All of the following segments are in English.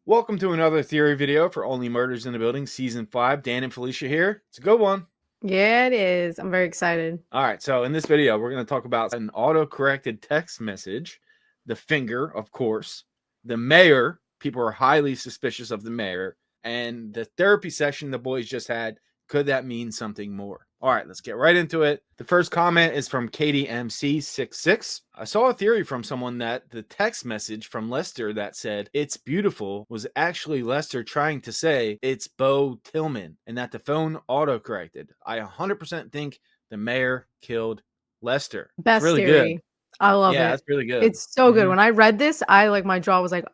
Welcome to another theory video for Only Murders in the Building, Season 5. Dan and Felicia here. It's a good one. Yeah, it is. I'm very excited. All right, so in this video, we're going to talk about an auto-corrected text message, the finger, of course, the mayor. People are highly suspicious of the mayor, and the therapy session the boys just had. Could that mean something more? All right, let's get right into it. The first comment is from Katie MC66. I saw a theory from someone that the text message from Lester that said, "It's beautiful," was actually Lester trying to say, "It's Bo Tillman," and that the phone autocorrected. I 100% think the mayor killed Lester. It's Best really theory. good. I love Yeah, it. that's really good. It's so good. When I read this, my jaw was like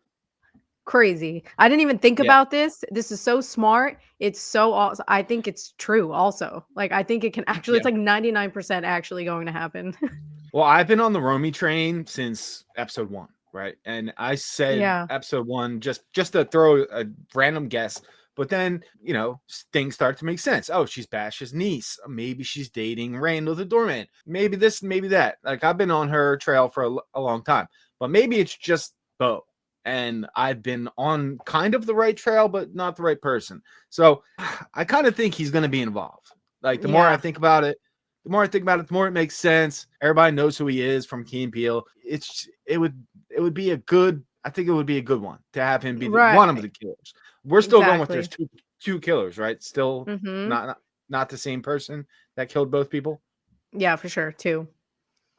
crazy. I didn't even think Yeah, about this. This is so smart. It's so awesome. I think it's true also. I think it can actually, yeah. it's like 99% actually going to happen. Well, I've been on the Romy train since episode 1, right? And I said Yeah. episode 1 just to throw a random guess, but then, things start to make sense. Oh, she's Bash's niece. Maybe she's dating Randall the doorman. Maybe this, maybe that. Like, I've been on her trail for a long time, but maybe it's just Bo. And I've been on kind of the right trail, but not the right person. So I kind of think he's going to be involved. Like, the more I Yeah. think about it, the more I think about it, the more it makes sense. Everybody knows who he is from Key and Peele. It would be a good. I think it would be a good one to have him be one of Right. the killers. We're still going with there's Exactly. two killers, right? Still Mm-hmm. not the same person that killed both people. Yeah, for sure. Too.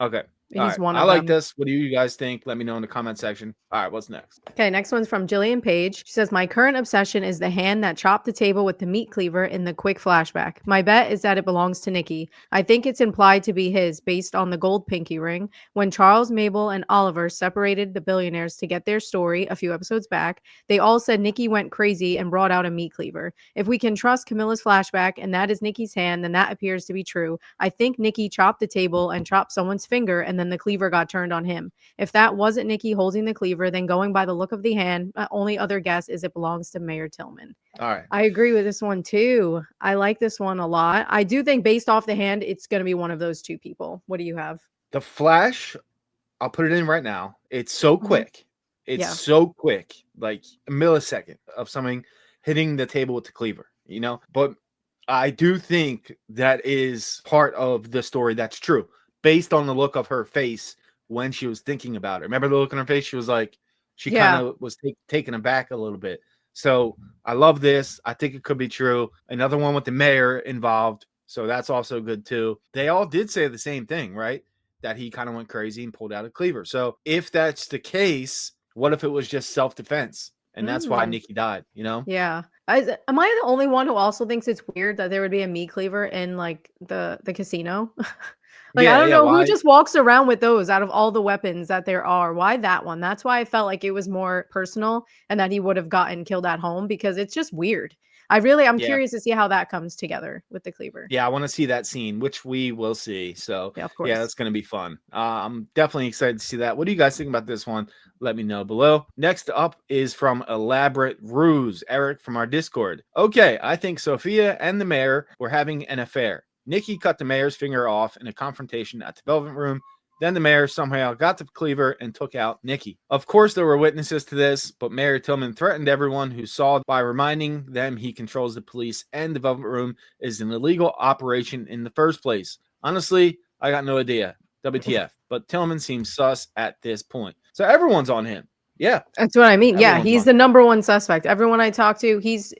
Okay. All He's right. one I of like them. this. What do you guys think? Let me know in the comment section. All right. What's next? Okay, next one's from Jillian Page. She says, "My current obsession is the hand that chopped the table with the meat cleaver in the quick flashback. My bet is that it belongs to Nikki. I think it's implied to be his based on the gold pinky ring. When Charles, Mabel, and Oliver separated the billionaires to get their story a few episodes back, they all said Nikki went crazy and brought out a meat cleaver. If we can trust Camilla's flashback and that is Nikki's hand, then that appears to be true. I think Nikki chopped the table and chopped someone's finger, and then the cleaver got turned on him. If that wasn't Nikki holding the cleaver, then going by the look of the hand, my only other guess is it belongs to Mayor Tillman." All right. I agree with this one too. I like this one a lot. I do think based off the hand, it's going to be one of those two people. What do you have? The flash. I'll put it in right now. It's so Mhm. quick. It's Yeah. so quick, like a millisecond of something hitting the table with the cleaver, But I do think that is part of the story that's true, based on the look of her face when she was thinking about it. Remember the look on her face? She was like, she kind Yeah. of was taken aback a little bit. So I love this. I think it could be true. Another one with the mayor involved. So that's also good too. They all did say the same thing, right? That he kind of went crazy and pulled out a cleaver. So if that's the case, what if it was just self-defense? And that's why Mm. Nikki died, Yeah. Am I the only one who also thinks it's weird that there would be a meat cleaver in the casino? I Yeah, don't yeah. know who Why? just walks around with those out of all the weapons that there are. Why that one? That's why I felt like it was more personal and that he would have gotten killed at home because it's just weird. I'm Yeah. curious to see how that comes together with the cleaver. Yeah, I want to see that scene, which we will see. So, Yeah, of yeah, course. that's going to be fun. I'm definitely excited to see that. What do you guys think about this one? Let me know below. Next up is from Elaborate Ruse, Eric from our Discord. Okay, I think Sophia and the mayor were having an affair. Nikki cut the mayor's finger off in a confrontation at the Velvet Room. Then the mayor somehow got the cleaver and took out Nikki. Of course, there were witnesses to this, but Mayor Tillman threatened everyone who saw by reminding them he controls the police and the Velvet Room is an illegal operation in the first place. Honestly, I got no idea. WTF. But Tillman seems sus at this point. So everyone's on him. Yeah, That's what I mean. Yeah, everyone's he's on the him. number one suspect. Everyone I talk to, he's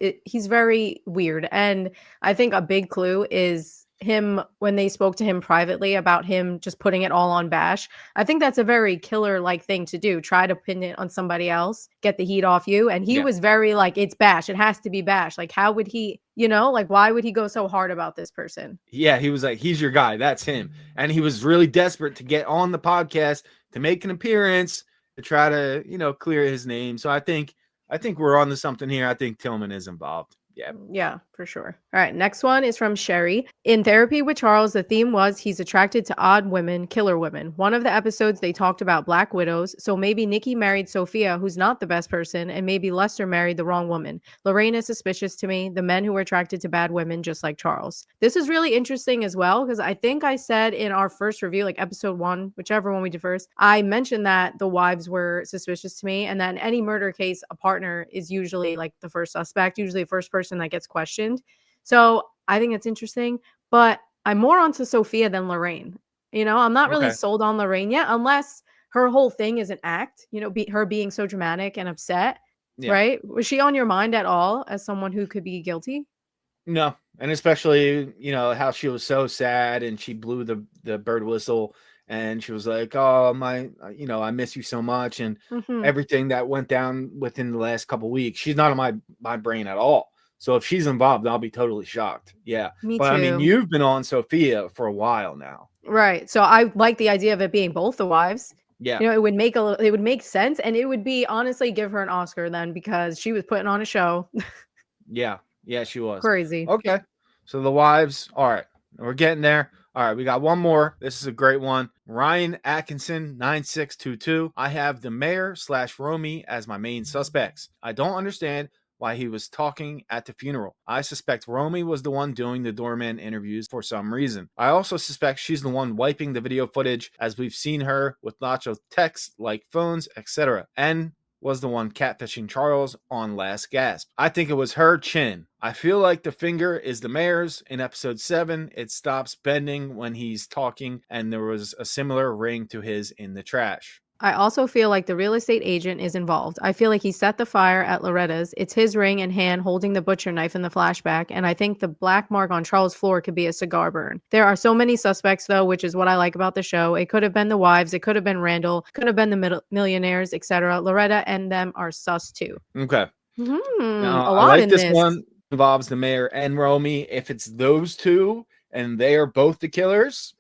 very weird. And I think a big clue is him when they spoke to him privately about him just putting it all on Bash. I think that's a very killer like thing to do. Try to pin it on somebody else, get the heat off you. And he Yeah. was very like, it's Bash. It has to be Bash. Like, how would he, why would he go so hard about this person? Yeah, he was like, he's your guy. That's him. And he was really desperate to get on the podcast to make an appearance to try to, clear his name. So I think we're on to something here. I think Tillman is involved. Yeah. Yeah, for sure. All right, next one is from Sherry. In therapy with Charles, the theme was he's attracted to odd women, killer women. One of the episodes they talked about black widows, so maybe Nikki married Sophia, who's not the best person, and maybe Lester married the wrong woman. Lorraine is suspicious to me, the men who were attracted to bad women, just like Charles. This is really interesting as well, because I think I said in our first review, like episode 1, whichever one we did first, I mentioned that the wives were suspicious to me, and that in any murder case, a partner is usually like the first suspect, usually the first person that gets questioned. So I think it's interesting, but I'm more onto Sophia than Lorraine. I'm not really Okay. sold on Lorraine yet, unless her whole thing is an act, her being so dramatic and upset, Yeah. right? Was she on your mind at all as someone who could be guilty? No, and especially how she was so sad and she blew the bird whistle and she was like, "Oh my, I miss you so much," and Hmm. everything that went down within the last couple weeks. She's not on my brain at all. So if she's involved, I'll be totally shocked. Yeah, Me but I mean, too. you've been on Sophia for a while now. Right. So I like the idea of it being both the wives. Yeah, It would make sense, and it would be honestly give her an Oscar then because she was putting on a show. yeah, yeah. She was Crazy. okay. So the wives. All right, we're getting there. All right, we got one more. This is a great one. Ryan Atkinson 9622. I have the mayor / Romy as my main suspects. I don't understand why he was talking at the funeral. I suspect Romy was the one doing the doorman interviews for some reason. I also suspect she's the one wiping the video footage, as we've seen her with lots of texts like phones, etc. And was the one catfishing Charles on Last Gasp. I think it was her chin. I feel like the finger is the mayor's. In episode 7, it stops bending when he's talking, and there was a similar ring to his in the trash. I also feel like the real estate agent is involved. I feel like he set the fire at Loretta's. It's his ring and hand holding the butcher knife in the flashback, and I think the black mark on Charles' floor could be a cigar burn. There are so many suspects, though, which is what I like about the show. It could have been the wives, it could have been Randall, could have been the millionaires, etc. Loretta and them are sus too. Okay. Now, A I lot like in this this. one. Involves the mayor and Romy. If it's those two and they are both the killers,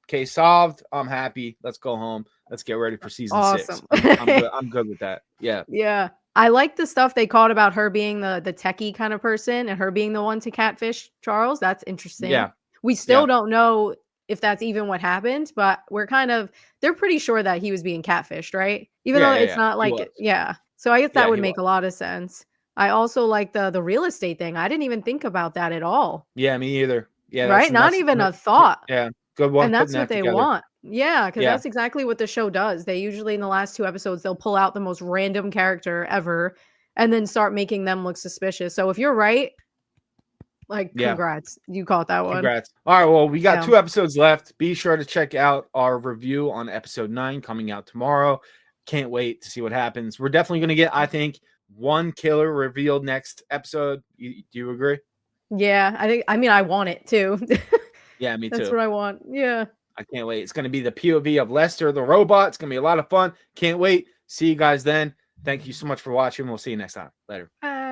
case solved. I'm happy. Let's go home. Let's get ready for season 6. Awesome. I'm good. I'm good with that. Yeah. Yeah. I like the stuff they caught about her being the techie kind of person and her being the one to catfish Charles. That's interesting. Yeah. We still Yeah. don't know if that's even what happened, but they're pretty sure that he was being catfished, right? Even Yeah. though Yeah. it's Yeah. not He like, was. yeah. So I guess that Yeah. would He make was. a lot of sense. I also like the real estate thing. I didn't even think about that at all, Yeah. Me either. Yeah. right? Not That's even a thought. yeah. Good one And putting that's what that they together. want. Yeah, because Yeah. that's exactly what the show does. They usually, in the last 2 episodes, they'll pull out the most random character ever and then start making them look suspicious. So if you're right, like, Yeah. congrats. You caught that one. Congrats. All right. Well, we got Yeah. 2 episodes left. Be sure to check out our review on episode 9 coming out tomorrow. Can't wait to see what happens. We're definitely going to get, I think, one killer revealed next episode. Do you agree? Yeah, I want it too. Yeah, me That's too. what I want. Yeah. I can't wait. It's going to be the POV of Lester, the robot. It's going to be a lot of fun. Can't wait. See you guys then. Thank you so much for watching. We'll see you next time. Later. Bye.